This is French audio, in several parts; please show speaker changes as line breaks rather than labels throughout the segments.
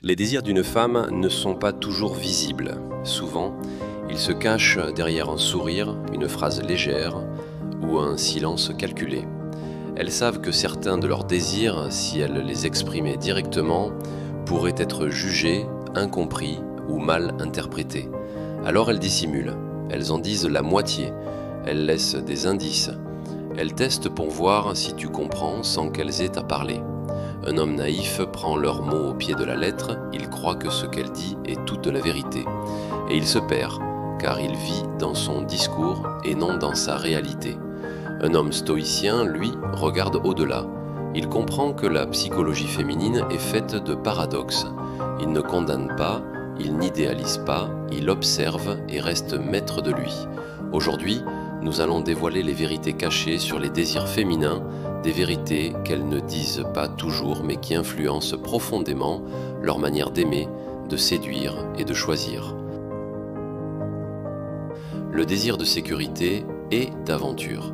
Les désirs d'une femme ne sont pas toujours visibles. Souvent, ils se cachent derrière un sourire, une phrase légère ou un silence calculé. Elles savent que certains de leurs désirs, si elles les exprimaient directement, pourraient être jugés, incompris ou mal interprétés. Alors elles dissimulent, elles en disent la moitié, elles laissent des indices. Elles testent pour voir si tu comprends sans qu'elles aient à parler. Un homme naïf prend leurs mots au pied de la lettre, il croit que ce qu'elle dit est toute la vérité. Et il se perd, car il vit dans son discours et non dans sa réalité. Un homme stoïcien, lui, regarde au-delà. Il comprend que la psychologie féminine est faite de paradoxes. Il ne condamne pas, il n'idéalise pas, il observe et reste maître de lui. Aujourd'hui, nous allons dévoiler les vérités cachées sur les désirs féminins, des vérités qu'elles ne disent pas toujours mais qui influencent profondément leur manière d'aimer, de séduire et de choisir. Le désir de sécurité et d'aventure.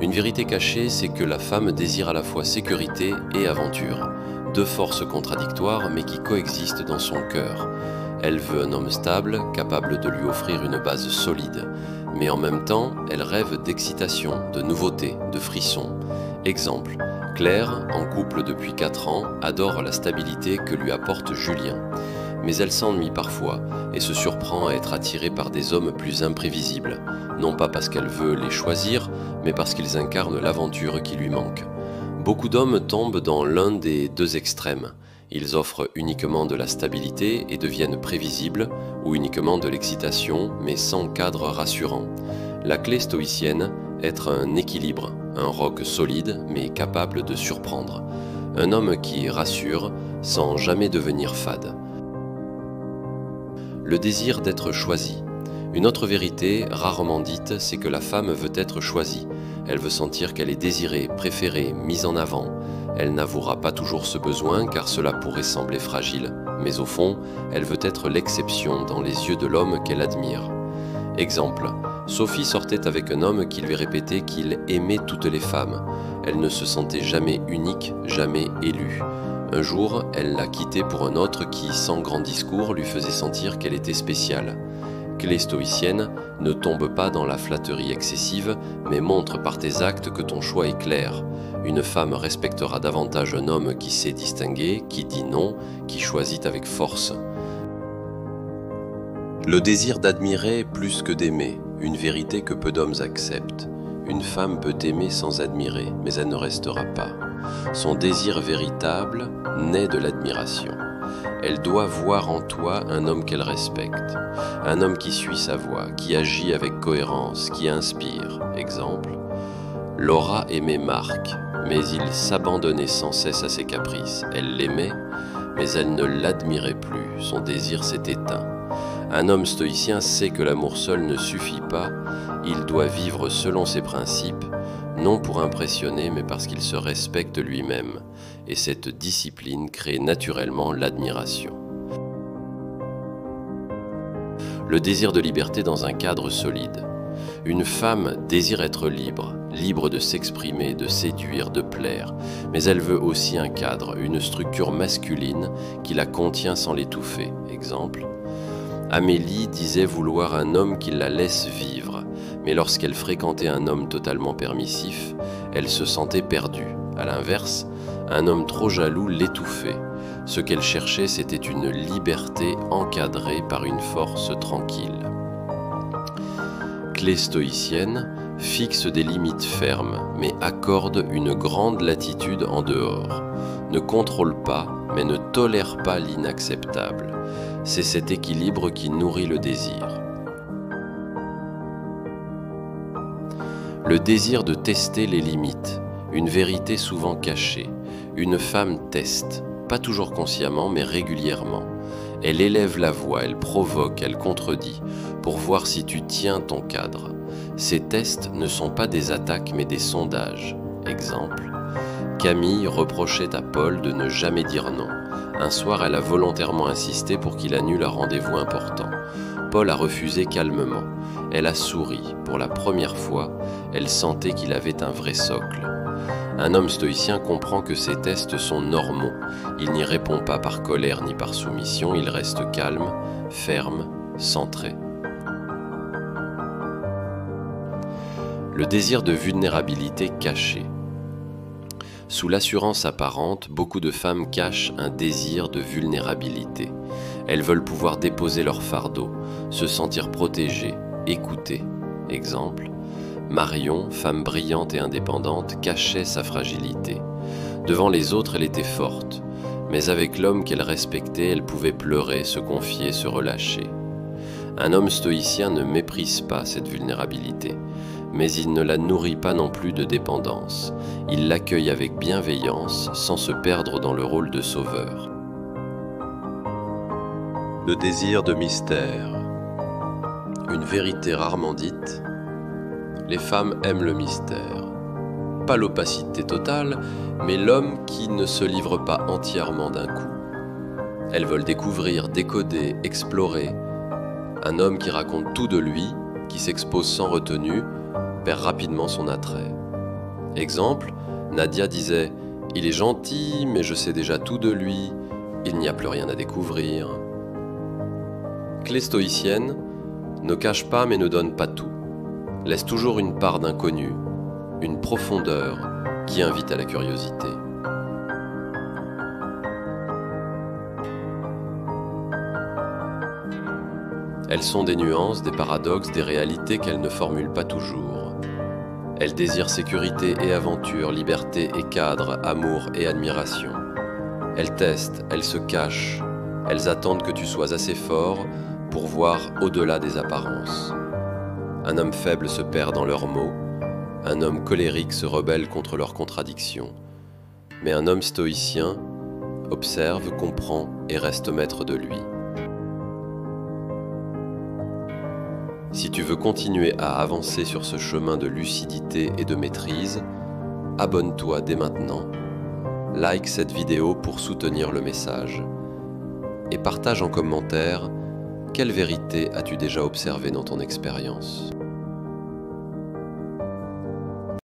Une vérité cachée, c'est que la femme désire à la fois sécurité et aventure, deux forces contradictoires mais qui coexistent dans son cœur. Elle veut un homme stable, capable de lui offrir une base solide, mais en même temps, elle rêve d'excitation, de nouveautés, de frissons. Exemple, Claire, en couple depuis 4 ans, adore la stabilité que lui apporte Julien. Mais elle s'ennuie parfois et se surprend à être attirée par des hommes plus imprévisibles, non pas parce qu'elle veut les choisir, mais parce qu'ils incarnent l'aventure qui lui manque. Beaucoup d'hommes tombent dans l'un des deux extrêmes. Ils offrent uniquement de la stabilité et deviennent prévisibles, ou uniquement de l'excitation, mais sans cadre rassurant. La clé stoïcienne, être un équilibre, un roc solide, mais capable de surprendre. Un homme qui rassure, sans jamais devenir fade. Le désir d'être choisi. Une autre vérité, rarement dite, c'est que la femme veut être choisie. Elle veut sentir qu'elle est désirée, préférée, mise en avant. Elle n'avouera pas toujours ce besoin car cela pourrait sembler fragile, mais au fond, elle veut être l'exception dans les yeux de l'homme qu'elle admire. Exemple, Sophie sortait avec un homme qui lui répétait qu'il aimait toutes les femmes. Elle ne se sentait jamais unique, jamais élue. Un jour, elle l'a quitté pour un autre qui, sans grand discours, lui faisait sentir qu'elle était spéciale. Clé stoïcienne, ne tombe pas dans la flatterie excessive, mais montre par tes actes que ton choix est clair. Une femme respectera davantage un homme qui sait distinguer, qui dit non, qui choisit avec force. Le désir d'admirer plus que d'aimer, une vérité que peu d'hommes acceptent. Une femme peut aimer sans admirer, mais elle ne restera pas. Son désir véritable naît de l'admiration. Elle doit voir en toi un homme qu'elle respecte, un homme qui suit sa voie, qui agit avec cohérence, qui inspire. Exemple, Laura aimait Marc, mais il s'abandonnait sans cesse à ses caprices. Elle l'aimait, mais elle ne l'admirait plus, son désir s'est éteint. Un homme stoïcien sait que l'amour seul ne suffit pas, il doit vivre selon ses principes, non pour impressionner, mais parce qu'il se respecte lui-même. Et cette discipline crée naturellement l'admiration. Le désir de liberté dans un cadre solide. Une femme désire être libre, libre de s'exprimer, de séduire, de plaire, mais elle veut aussi un cadre, une structure masculine qui la contient sans l'étouffer. Exemple, Amélie disait vouloir un homme qui la laisse vivre, mais lorsqu'elle fréquentait un homme totalement permissif, elle se sentait perdue. À l'inverse, un homme trop jaloux l'étouffait. Ce qu'elle cherchait, c'était une liberté encadrée par une force tranquille. Clé stoïcienne, fixe des limites fermes, mais accorde une grande latitude en dehors. Ne contrôle pas, mais ne tolère pas l'inacceptable. C'est cet équilibre qui nourrit le désir. Le désir de tester les limites, une vérité souvent cachée. Une femme teste, pas toujours consciemment, mais régulièrement. Elle élève la voix, elle provoque, elle contredit, pour voir si tu tiens ton cadre. Ces tests ne sont pas des attaques, mais des sondages. Exemple, Camille reprochait à Paul de ne jamais dire non. Un soir, elle a volontairement insisté pour qu'il annule un rendez-vous important. Paul a refusé calmement. Elle a souri. Pour la première fois, elle sentait qu'il avait un vrai socle. Un homme stoïcien comprend que ces tests sont normaux. Il n'y répond pas par colère ni par soumission, il reste calme, ferme, centré. Le désir de vulnérabilité caché. Sous l'assurance apparente, beaucoup de femmes cachent un désir de vulnérabilité. Elles veulent pouvoir déposer leur fardeau, se sentir protégées, écoutées. Exemple, Marion, femme brillante et indépendante, cachait sa fragilité. Devant les autres, elle était forte, mais avec l'homme qu'elle respectait, elle pouvait pleurer, se confier, se relâcher. Un homme stoïcien ne méprise pas cette vulnérabilité, mais il ne la nourrit pas non plus de dépendance. Il l'accueille avec bienveillance, sans se perdre dans le rôle de sauveur. Le désir de mystère. Une vérité rarement dite. Les femmes aiment le mystère. Pas l'opacité totale, mais l'homme qui ne se livre pas entièrement d'un coup. Elles veulent découvrir, décoder, explorer. Un homme qui raconte tout de lui, qui s'expose sans retenue, perd rapidement son attrait. Exemple, Nadia disait « Il est gentil, mais je sais déjà tout de lui, il n'y a plus rien à découvrir. » Clé stoïcienne, ne cache pas mais ne donne pas tout. Laisse toujours une part d'inconnu, une profondeur qui invite à la curiosité. Elles sont des nuances, des paradoxes, des réalités qu'elles ne formulent pas toujours. Elles désirent sécurité et aventure, liberté et cadre, amour et admiration. Elles testent, elles se cachent, elles attendent que tu sois assez fort pour voir au-delà des apparences. Un homme faible se perd dans leurs mots, un homme colérique se rebelle contre leurs contradictions. Mais un homme stoïcien observe, comprend et reste maître de lui. Si tu veux continuer à avancer sur ce chemin de lucidité et de maîtrise, abonne-toi dès maintenant, like cette vidéo pour soutenir le message et partage en commentaire quelle vérité as-tu déjà observée dans ton expérience.